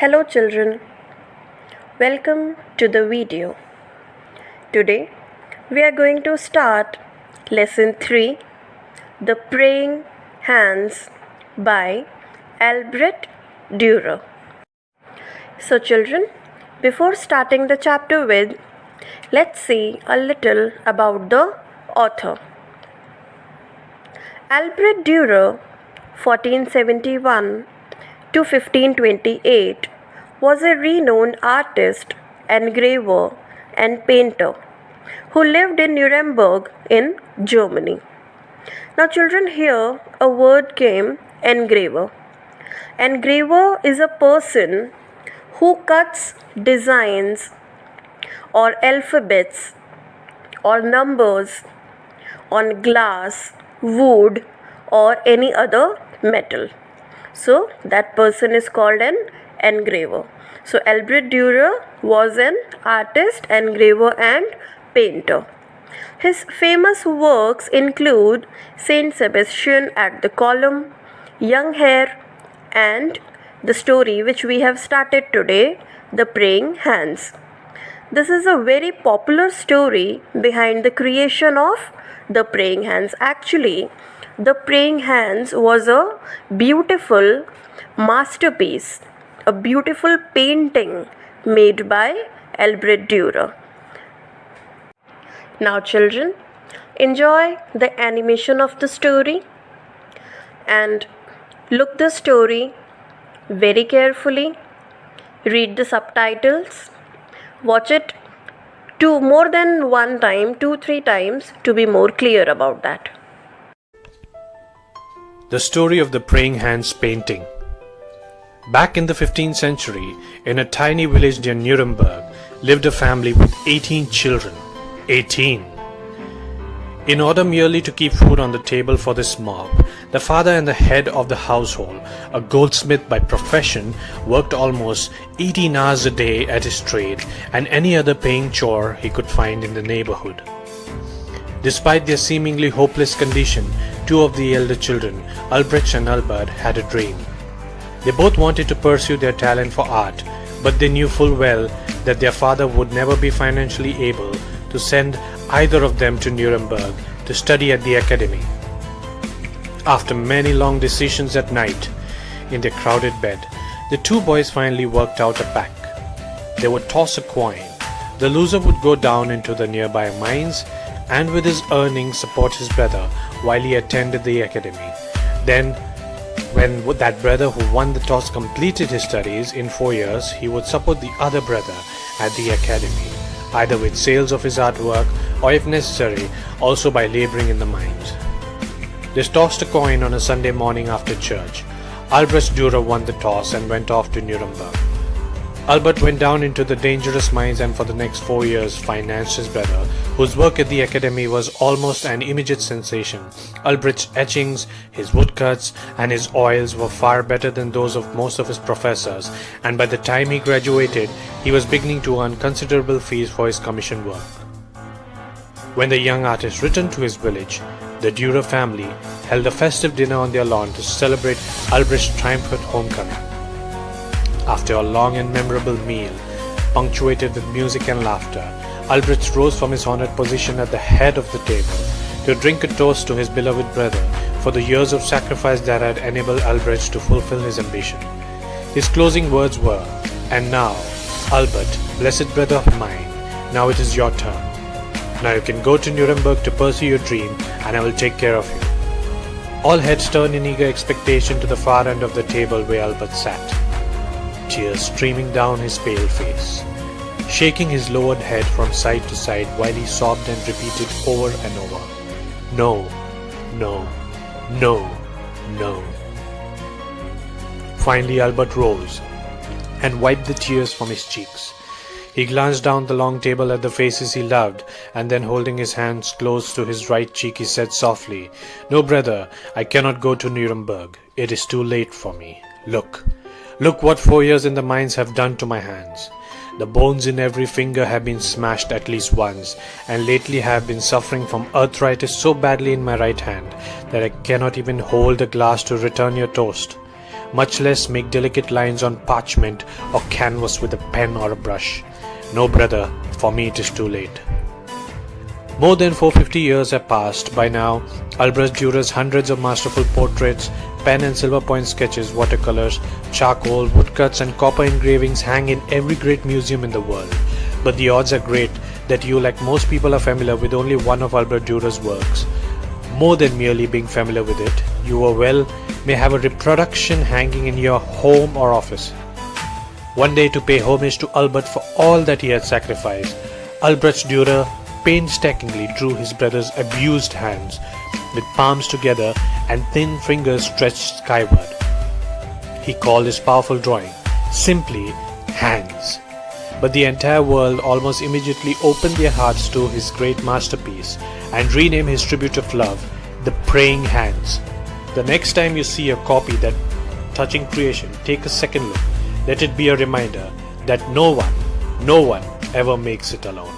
Hello children, welcome to the video. Today we are going to start lesson 3, The Praying Hands by Albert Dürer. So children, before starting the chapter with, let's see a little about the author. Albert Dürer, 1471 to 1528, was a renowned artist, engraver, and painter who lived in Nuremberg in Germany. Now, children, here a word came, engraver. Engraver is a person who cuts designs or alphabets or numbers on glass, wood, or any other metal. So that person is called an engraver. So Albert Dürer was an artist, engraver, and painter. His famous works include Saint Sebastian at the Column, Young Hare, and the story which we have started today, The Praying Hands. This is a very popular story behind the creation of The Praying Hands. Actually, The Praying Hands was a beautiful masterpiece, a beautiful painting made by Albert Dürer. Now children, enjoy the animation of the story and look the story very carefully, read the subtitles, watch it more than one time, 2-3 times to be more clear about that. The story of the Praying Hands painting. Back in the 15th century, in a tiny village near Nuremberg, lived a family with 18 children. 18! In order merely to keep food on the table for this mob, the father and the head of the household, a goldsmith by profession, worked almost 18 hours a day at his trade and any other paying chore he could find in the neighborhood. Despite their seemingly hopeless condition, two of the elder children, Albrecht and Albert, had a dream. They both wanted to pursue their talent for art, but they knew full well that their father would never be financially able to send either of them to Nuremberg to study at the academy. After many long decisions at night, in their crowded bed, the two boys finally worked out a pact. They would toss a coin. The loser would go down into the nearby mines and with his earnings support his brother while he attended the academy. Then, when that brother who won the toss completed his studies in 4 years, he would support the other brother at the academy, either with sales of his artwork or, if necessary, also by laboring in the mines. They tossed a coin on a Sunday morning after church. Albert Dürer won the toss and went off to Nuremberg. Albert went down into the dangerous mines and for the next 4 years financed his brother, whose work at the academy was almost an immediate sensation. Albrecht's etchings, his woodcuts, and his oils were far better than those of most of his professors, and by the time he graduated, he was beginning to earn considerable fees for his commission work. When the young artist returned to his village, the Dürer family held a festive dinner on their lawn to celebrate Albrecht's triumphant homecoming. After a long and memorable meal, punctuated with music and laughter, Albrecht rose from his honored position at the head of the table to drink a toast to his beloved brother for the years of sacrifice that had enabled Albrecht to fulfill his ambition. His closing words were, "And now, Albert, blessed brother of mine, now it is your turn. Now you can go to Nuremberg to pursue your dream and I will take care of you." All heads turned in eager expectation to the far end of the table where Albert sat, tears streaming down his pale face, shaking his lowered head from side to side while he sobbed and repeated over and over, "No, no, no, no." Finally Albert rose and wiped the tears from his cheeks. He glanced down the long table at the faces he loved, and then holding his hands close to his right cheek, he said softly, "No, brother, I cannot go to Nuremberg. It is too late for me. Look what 4 years in the mines have done to my hands. The bones in every finger have been smashed at least once, and lately have been suffering from arthritis so badly in my right hand that I cannot even hold a glass to return your toast. much less make delicate lines on parchment or canvas with a pen or a brush. No, brother, for me it is too late. More than 450 years have passed. By now, Albrecht Dürer's hundreds of masterful portraits, pen and silver point sketches, watercolors, charcoal, woodcuts and copper engravings hang in every great museum in the world. But the odds are great that you, like most people, are familiar with only one of Albrecht Dürer's works. More than merely being familiar with it, you may have a reproduction hanging in your home or office. One day, to pay homage to Albert for all that he had sacrificed, Albrecht Dürer painstakingly drew his brother's abused hands, with palms together and thin fingers stretched skyward. He called his powerful drawing simply Hands. But the entire world almost immediately opened their hearts to his great masterpiece and renamed his tribute of love The Praying Hands. The next time you see a copy that touching creation, take a second look. Let it be a reminder that no one ever makes it alone.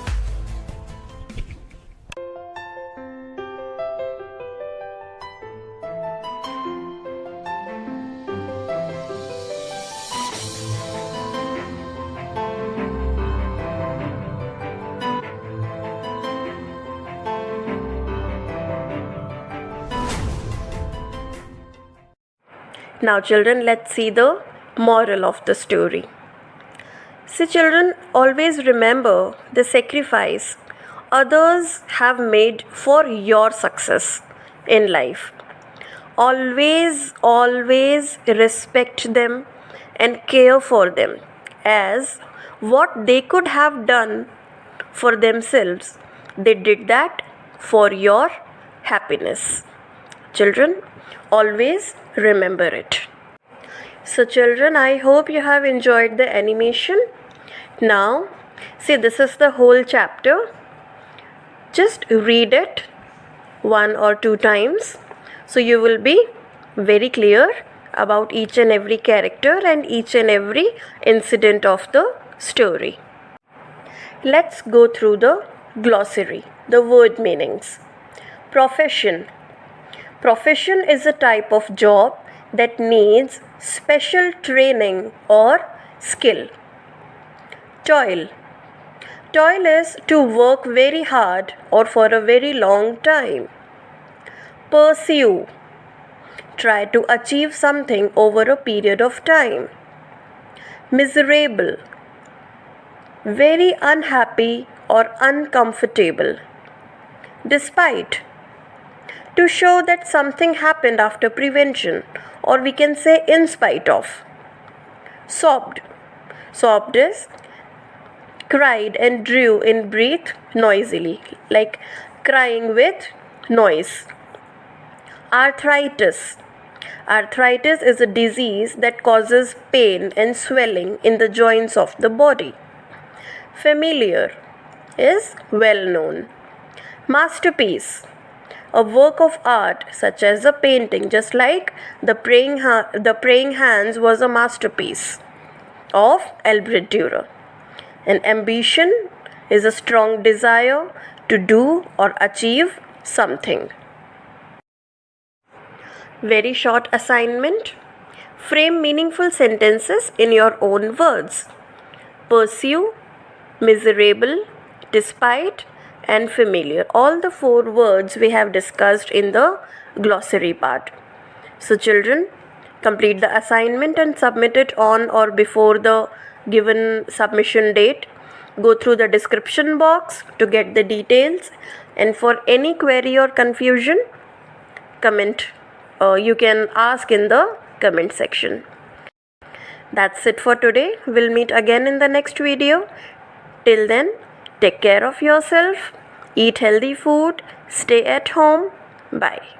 Now children, let's see the moral of the story. See children, always remember the sacrifice others have made for your success in life. Always respect them and care for them, as what they could have done for themselves, they did that for your happiness. Children, always remember it. So children, I hope you have enjoyed the animation. Now, see, this is the whole chapter. Just read it 1 or 2 times, so you will be very clear about each and every character and each and every incident of the story. Let's go through the glossary, the word meanings. Profession. Profession is a type of job that needs special training or skill. Toil. Toil is to work very hard or for a very long time. Pursue. Try to achieve something over a period of time. Miserable. Very unhappy or uncomfortable. Despite. To show that something happened after prevention, or we can say in spite of. Sobbed. Sobbed is cried and drew in breath noisily, like crying with noise. Arthritis. Arthritis is a disease that causes pain and swelling in the joints of the body. Familiar is well known. Masterpiece. A work of art such as a painting, just like the Praying Hands was a masterpiece of Albrecht Dürer. An ambition is a strong desire to do or achieve something. Very short assignment. Frame meaningful sentences in your own words. Pursue, miserable, despite, and familiar. All the 4 words we have discussed in the glossary part. So children, complete the assignment and submit it on or before the given submission date. Go through the description box to get the details, and for any query or confusion, you can ask in the comment section. That's it for today. We'll meet again in the next video. Till then, take care of yourself, eat healthy food, stay at home. Bye.